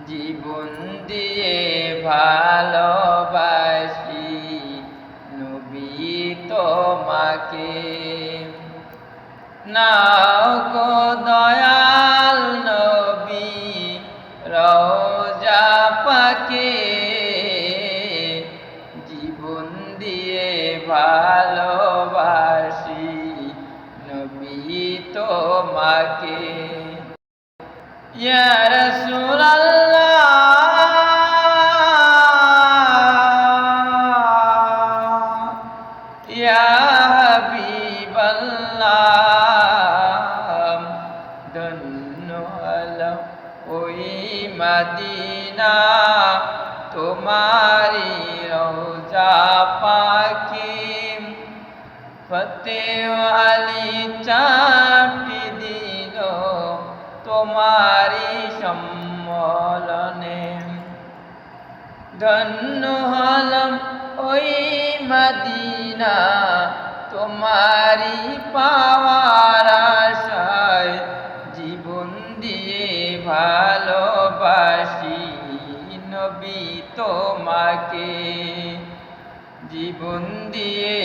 জীবন দিয়ে ভালোবাসি নবী তোমাকে। নাও গো দয়াল নবী রওজা পাকে, জীবন দিয়ে ভালোবাসি নবী তোমাকে। ইয়া রাসূলাল্লাহ ইয়া হাবিবাল্লাহ, ধন্য হলো ওই মদিনা তোমারি রওজা পাকে। ফতেহ আলী চাপি দিল তোমারি সম্মলনে, ধন্য হলাম ওই মদিনা তোমারি পাওয়ার আশায়, জীবন দিয়ে ভালোবাসি নবী তোমাকে, জীবন দিয়ে